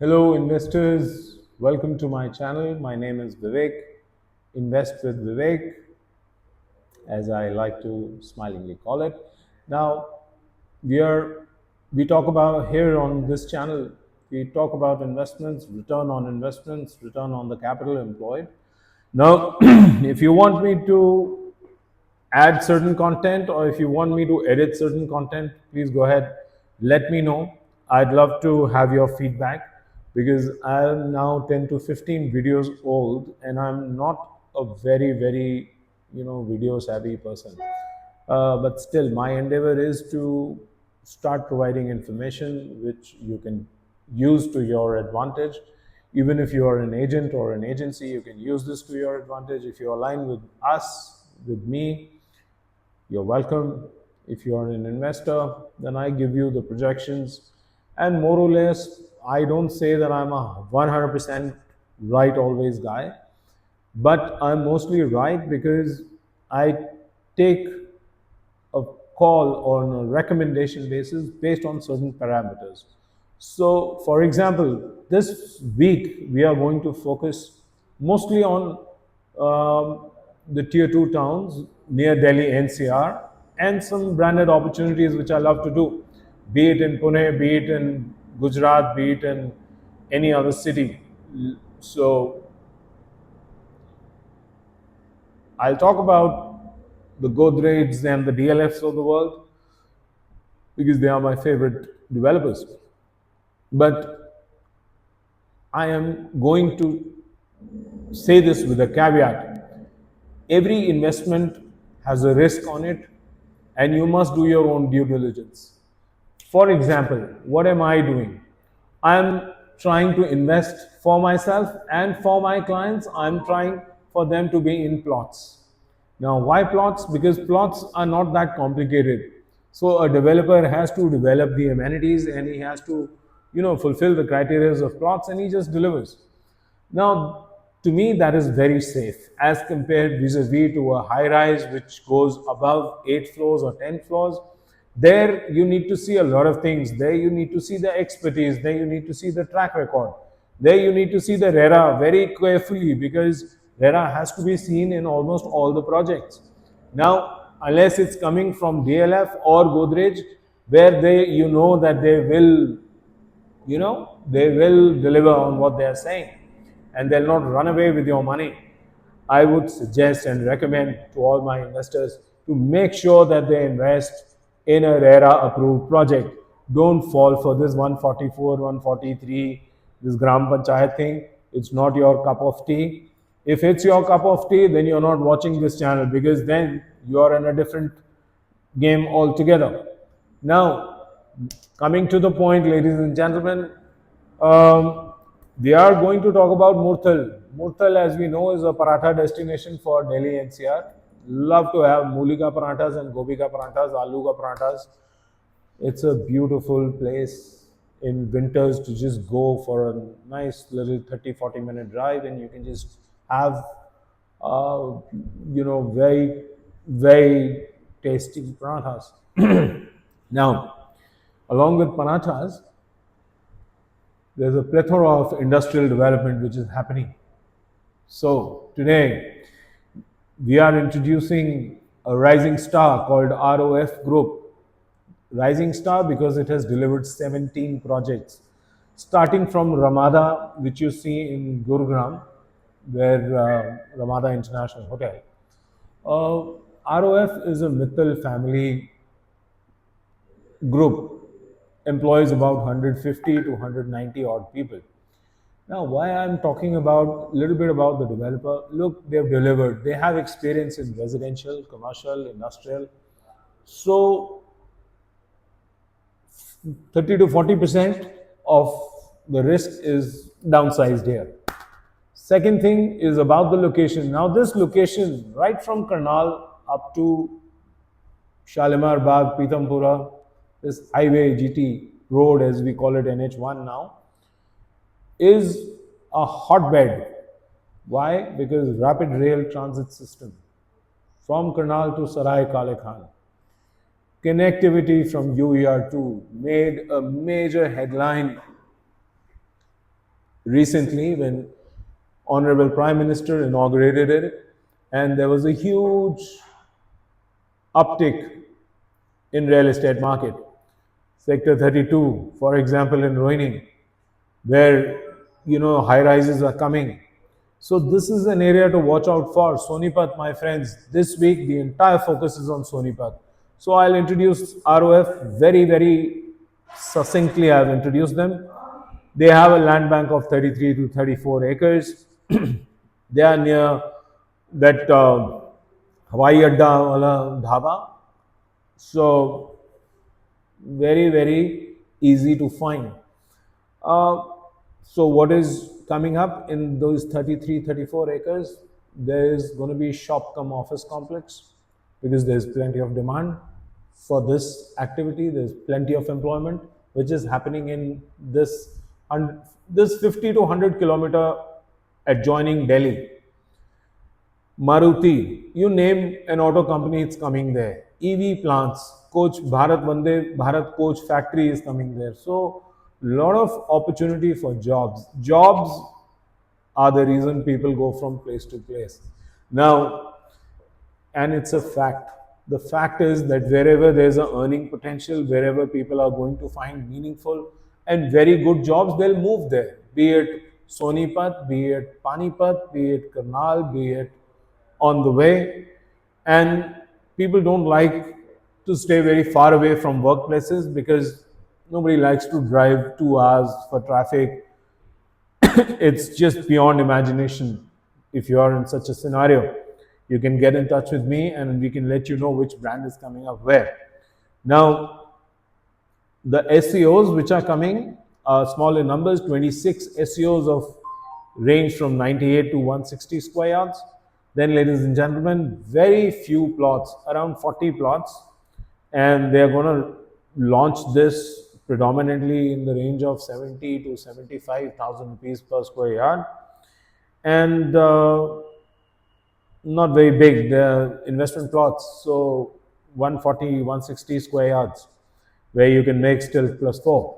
Hello investors, welcome to my channel. My name is Vivek, Invest with Vivek, as I like to smilingly call it. Now, we talk about here on this channel, we talk about investments, return on investments, return on the capital employed. Now, if you want me to add certain content or if you want me to edit certain content, please go ahead, let me know. I'd love to have your feedback because I'm now 10 to 15 videos old and I'm not a very video savvy person. But still, my endeavor is to start providing information which you can use to your advantage. Even if you are an agent or an agency, you can use this to your advantage. If you align with us, with me, you're welcome. If you are an investor, then I give you the projections. And more or less, I don't say that I'm a 100% right always guy, but I'm mostly right because I take a call on a recommendation basis based on certain parameters. So, for example, this week we are going to focus mostly on the tier 2 towns near Delhi NCR and some branded opportunities which I love to do, be it in Pune, be it in Gujarat, be it in any other city. So, I'll talk about the Godrejs and the DLFs of the world because they are my favorite developers. But I am going to say this with a caveat. Every investment has a risk on it, and you must do your own due diligence. For example, what am I doing? I'm trying to invest for myself and for my clients. I'm trying for them to be in plots. Now, why plots? Because plots are not that complicated. So a developer has to develop the amenities and he has to, fulfill the criteria of plots and he just delivers. Now, to me, that is very safe as compared vis-a-vis to a high-rise which goes above 8 floors or 10 floors. There, you need to see a lot of things. There, you need to see the expertise. There, you need to see the track record. There, you need to see the RERA very carefully because RERA has to be seen in almost all the projects. Now, unless it's coming from DLF or Godrej, where you know that they will deliver on what they are saying and they'll not run away with your money. I would suggest and recommend to all my investors to make sure that they invest in a RERA approved project. Don't fall for this 144, 143, this Gram Panchayat thing. It's not your cup of tea. If it's your cup of tea, then you're not watching this channel because then you're in a different game altogether. Now, coming to the point, ladies and gentlemen, we are going to talk about Murthal. Murthal, as we know, is a paratha destination for Delhi NCR. Love to have mooli ka parathas and gobi ka parathas, aloo ka parathas. It's a beautiful place in winters to just go for a nice little 30-40 minute drive and you can just have, very tasty parathas. Now, along with parathas, there's a plethora of industrial development which is happening. So today we are introducing a rising star called ROF Group. Rising star because it has delivered 17 projects, starting from Ramada, which you see in Gurugram, where Ramada International Hotel. ROF is a Mithal family group, employs about 150 to 190 odd people. Now, why I'm talking about a little bit about the developer, look, they've delivered. They have experience in residential, commercial, industrial. So 30 to 40% of the risk is downsized here. Second thing is about the location. Now, this location, right from Karnal up to Shalimar Bagh, Pitampura, this highway GT road, as we call it, NH1 now, is a hotbed. Why? Because rapid rail transit system from Karnal to Sarai Kale Khan. Connectivity from UER2 made a major headline recently when Honorable Prime Minister inaugurated it, and there was a huge uptick in real estate market. Sector 32, for example, in Rohini, where high rises are coming. So this is an area to watch out for. Sonipat, my friends, this week the entire focus is on Sonipat. So I'll introduce ROF very succinctly. I've introduced them. They have a land bank of 33 to 34 acres. They are near that Hawaii Adda wala dhaba. So very easy to find. Uh, so what is coming up in those 33, 34 acres? There is going to be shop come office complex because there's plenty of demand for this activity. There's plenty of employment which is happening in this 50 to 100 kilometer adjoining Delhi. Maruti, you name an auto company, it's coming there. EV plants, Coach Bharat Vande Bharat Coach factory is coming there. So, lot of opportunity for jobs. Jobs are the reason people go from place to place. Now, and it's a fact. The fact is that wherever there's a earning potential, wherever people are going to find meaningful and very good jobs, they'll move there. Be it Sonipat, be it Panipat, be it Karnal, be it on the way. And people don't like to stay very far away from workplaces because nobody likes to drive 2 hours for traffic. It's just beyond imagination. If you are in such a scenario, you can get in touch with me and we can let you know which brand is coming up where. Now, the SCOs which are coming are small in numbers. 26 SCOs of range from 98 to 160 square yards. Then, ladies and gentlemen, very few plots, around 40 plots, and they are going to launch this predominantly in the range of 70 to 75,000 rupees per square yard, and not very big. They're investment plots, so 140, 160 square yards, where you can make still +4.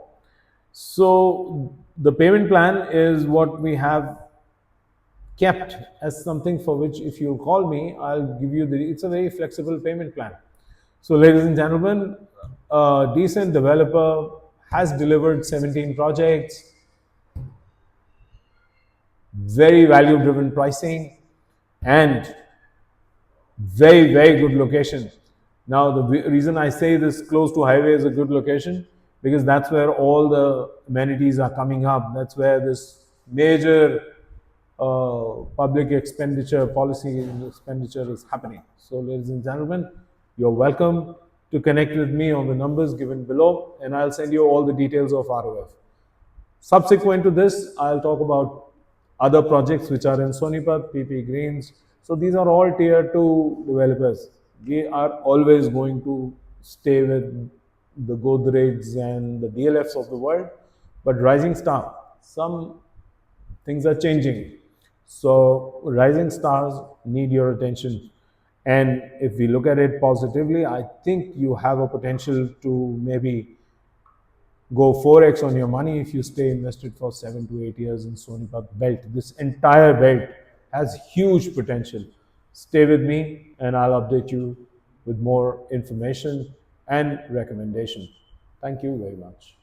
So the payment plan is what we have kept as something for which, if you call me, I'll give you it's a very flexible payment plan. So, ladies and gentlemen, a decent developer has delivered 17 projects, very value driven pricing, and very good location. Now, the reason I say this close to highway is a good location because that's where all the amenities are coming up. That's where this major public expenditure policy expenditure is happening. So, ladies and gentlemen, you're welcome to connect with me on the numbers given below, and I'll send you all the details of ROF. Subsequent to this, I'll talk about other projects which are in Sonipat, PP Greens. So these are all tier 2 developers. We are always going to stay with the Godrejs and the DLFs of the world, but Rising Star, some things are changing. So rising stars need your attention. And if we look at it positively, I think you have a potential to maybe go 4x on your money if you stay invested for 7 to 8 years in Sonipat belt. This entire belt has huge potential. Stay with me and I'll update you with more information and recommendation. Thank you very much.